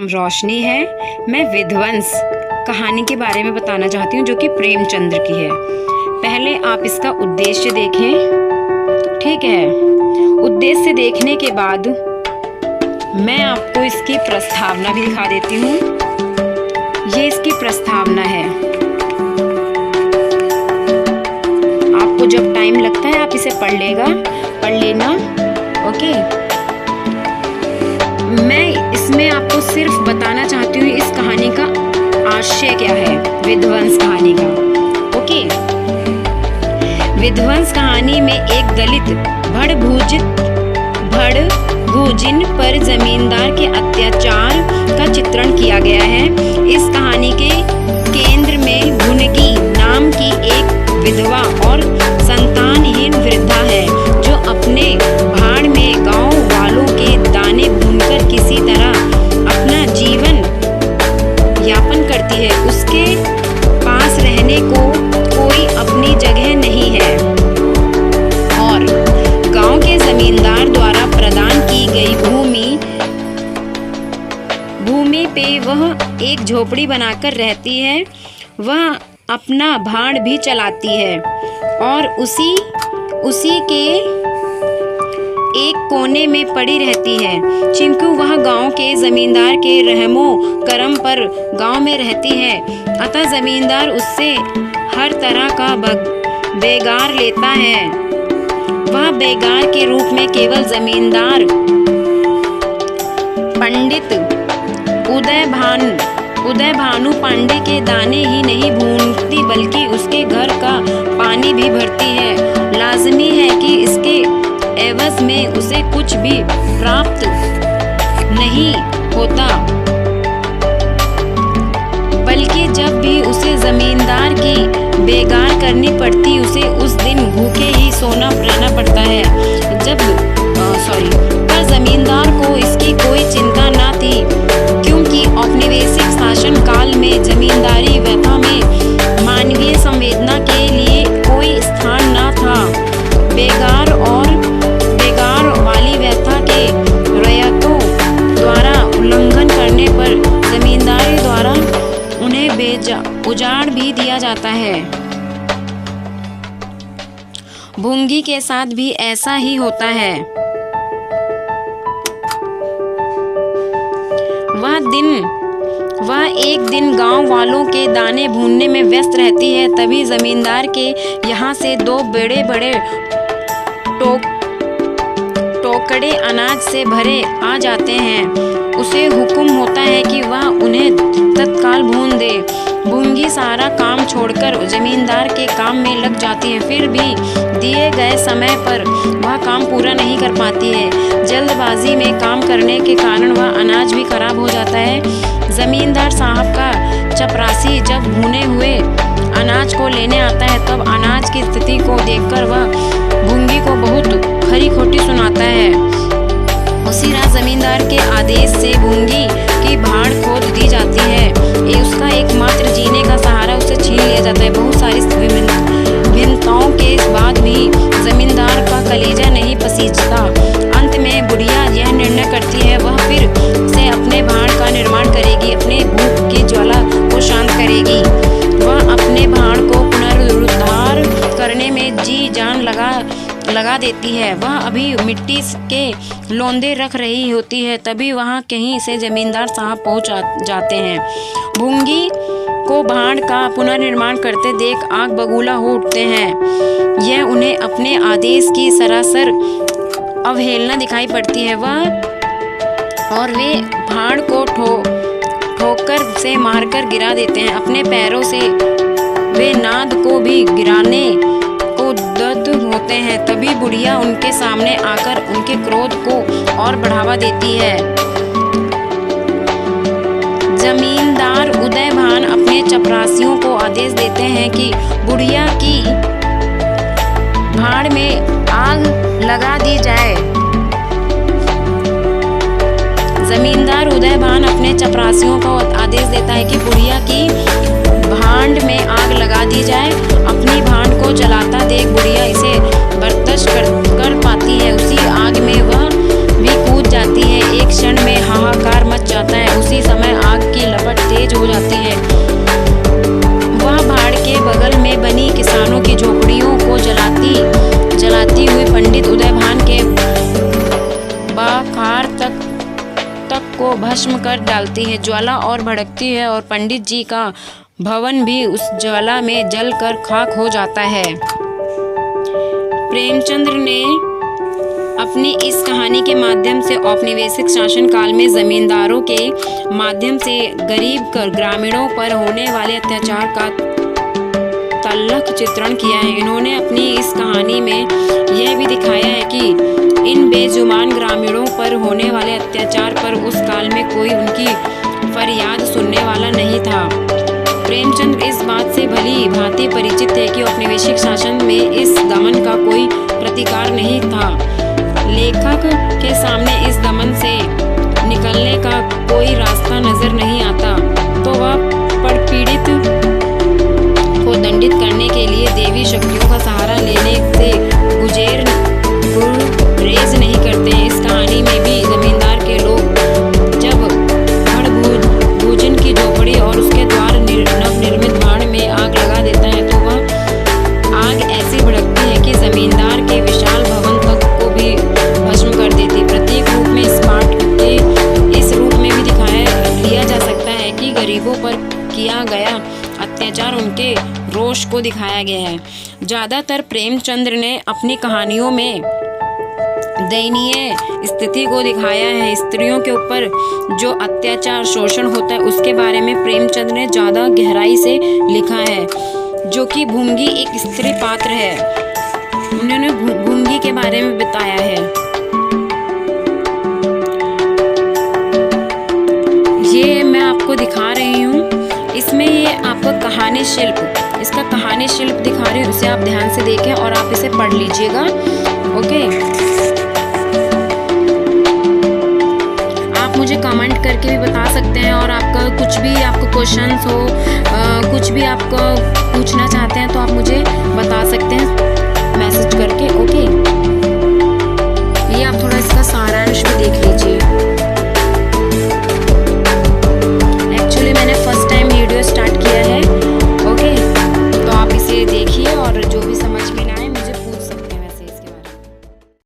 नाम रोशनी है। मैं विध्वंस कहानी के बारे में बताना चाहती हूँ जो कि प्रेमचंद्र की है। पहले आप इसका उद्देश्य देखें, ठीक है। उद्देश्य देखने के बाद मैं आपको इसकी प्रस्तावना भी दिखा देती हूँ। ये इसकी प्रस्तावना है। आपको जब टाइम लगता है आप इसे पढ़ लेना, ओके। मैं इसमें आपको सिर्फ बताना चाहती हूँ इस कहानी का आशय क्या है, विध्वंस कहानी का, ओके। विध्वंस कहानी में एक दलित भड़भूजिन पर जमींदार के अत्याचार का चित्रण किया गया है। इस कहानी के केंद्र में भुनगी नाम की एक विधवा और संतानहीन वृद्धा है जो अपने भाड़ में गांव वालों के दाने भूनकर किसी तरह अपना जीवन यापन करती है। उसके पास रहने को कोई अपनी जगह नहीं है और गांव के जमींदार द्वारा प्रदान की गई भूमि पे वह एक झोपड़ी बनाकर रहती है। वह अपना भाड़ भी चलाती है और उसी के एक कोने में पड़ी रहती है। चिंकू वह गांव के जमींदार के रहमो करम पर गांव में रहती है, अतः जमींदार उससे हर तरह का बेगार लेता है। वह बेगार के रूप में केवल जमींदार पंडित उदय भानु पांडे के दाने ही नहीं भूनती बल्कि उसके घर का पानी भी भरती है। लाजमी है कि इसके एवज में उसे कुछ भी प्राप्त नहीं होता, बल्कि जब भी उसे जमींदार की बेगार करनी पड़ती उसे उस दिन भूखे ही रहना पड़ता है। पर जमींदार को इसकी कोई चिंता न थी, क्योंकि औपनिवेशिक शासन काल में जमींदारी व्यथा में मानवीय संवेदना के लिए कोई स्थान न था। बेगार वाली व्यथा के रयतों द्वारा उल्लंघन करने पर जमींदारी द्वारा उन्हें उजाड़ भी दिया जाता है। भुंगी के साथ भी ऐसा ही होता है। वह एक दिन गांव वालों के दाने भूनने में व्यस्त रहती है। तभी जमींदार के यहाँ से दो बड़े बड़े टोकरे अनाज से भरे आ जाते हैं। उसे हुक्म होता है कि वह उन्हें तत्काल भून दे। भुंगी सारा काम छोड़कर जमींदार के काम में लग जाती है, फिर भी दिए गए समय पर वह काम पूरा नहीं कर पाती है। जल्दबाजी में काम करने के कारण वह अनाज भी खराब हो जाता है। जमींदार साहब का चपरासी जब भुने हुए अनाज को लेने आता है तब अनाज की स्थिति को देखकर वह भुंगी को बहुत खरी खोटी सुनाता है। उसी रात जमींदार के आदेश से भुंगी की भाड़ खोद दी जाती है। उसका एकमात्र जीने का सहारा उसे छीन लिया जाता है। बहुत सारी भिन्नताओं के बाद भी जमींदार का कलेजा नहीं पसीजता। अंत में बुढ़िया यह निर्णय करती है वह फिर से अपने भाड़ का निर्माण करेगी, अपने भूख की ज्वाला को शांत करेगी। वह अपने भाड़ को पुनरुद्धार करने में जी जान लगा देती है। वह अभी मिट्टी के लोंदे रख रही होती है, तभी वहां कहीं से जमींदार साहब पहुंच जाते हैं। भुंगी को भाड़ का पुनर्निर्माण करते देख आग बबूला हो उठते हैं। यह उन्हें अपने आदेश की सरासर अवहेलना दिखाई पड़ती है। और वे भाड़ को ठोकर से मारकर गिरा देते हैं। अपने पैरों से वे नाद को भी गिराने को उद्यत होते हैं। तभी बुढ़िया उनके सामने आकर उनके क्रोध को और बढ़ावा देती है। जमींदार उदय भान अपने चपरासियों को आदेश देते हैं कि बुढ़िया की भाड़ में आग लगा दी जाए। जमींदार उदय भान अपने चपरासियों को आदेश देता है कि बुढ़िया की भांड में आग लगा दी जाए। अपनी भांड को जलाता देख बुढ़िया इसे बर्दाश्त कर पाती है। उसी आग में वह भी कूद जाती है। एक क्षण में हाहाकार मच जाता है। उसी उसी समय आग की लपट तेज हो जाती है। वह पहाड़ के बगल में बनी किसानों की झोपड़ियों को जलाती हुई पंडित उदयभान के बाखार तक को भस्म कर डालती है। ज्वाला और भड़कती है और पंडित जी का भवन भी उस ज्वाला में जलकर खाक हो जाता है। प्रेमचंद्र ने अपनी इस कहानी के माध्यम से औपनिवेशिक शासन काल में जमींदारों के माध्यम से गरीब ग्रामीणों पर होने वाले अत्याचार का तल्ख चित्रण किया है। इन्होंने अपनी इस कहानी में यह भी दिखाया है कि इन बेजुबान ग्रामीणों पर होने वाले अत्याचार पर उस काल में कोई उनकी फरियाद सुनने वाला नहीं था। प्रेमचंद इस बात से भली भांति परिचित थे कि औपनिवेशिक शासन में इस दमन का कोई प्रतिकार नहीं था। लेखक के सामने इस दमन से निकलने का कोई रास्ता नजर नहीं आता तो वह पीड़ित को दंडित करने के लिए देवी शक्तियों का सहारा लेने से गुरेज नहीं करते हैं। इस कहानी में भी जमींदार के लोग जब भूजन की झोपड़ी और उसके द्वार नवनिर्मित भाड़ में आग लगा देता है तो वह आग ऐसी भड़कती है कि जमींदार के विशाल भवन तक को भी भस्म कर देती। प्रत्येक रूप में इस पाठ के इस रूप में भी लिया जा सकता है कि गरीबों पर किया गया अत्याचार उनके रोष को दिखाया गया है। ज्यादातर प्रेमचंद्र ने अपनी कहानियों में दयनीय स्थिति को दिखाया है। स्त्रियों के ऊपर जो अत्याचार शोषण होता है उसके बारे में प्रेमचंद्र ने ज्यादा गहराई से लिखा है। जो कि भुंगी एक स्त्री पात्र है, उन्होंने भुंगी के बारे में बताया है। ये मैं आपको दिखा रही हूँ, इसमें ये आपका कहानी शिल्प, इसका कहानी शिल्प दिखा रही हूँ, इसे आप ध्यान से देखें और आप इसे पढ़ लीजिएगा। ओके, आप मुझे कमेंट करके भी बता सकते हैं और आपका कुछ भी आपको क्वेश्चंस हो, कुछ भी आपको पूछना चाहते हैं तो आप मुझे बता सकते हैं।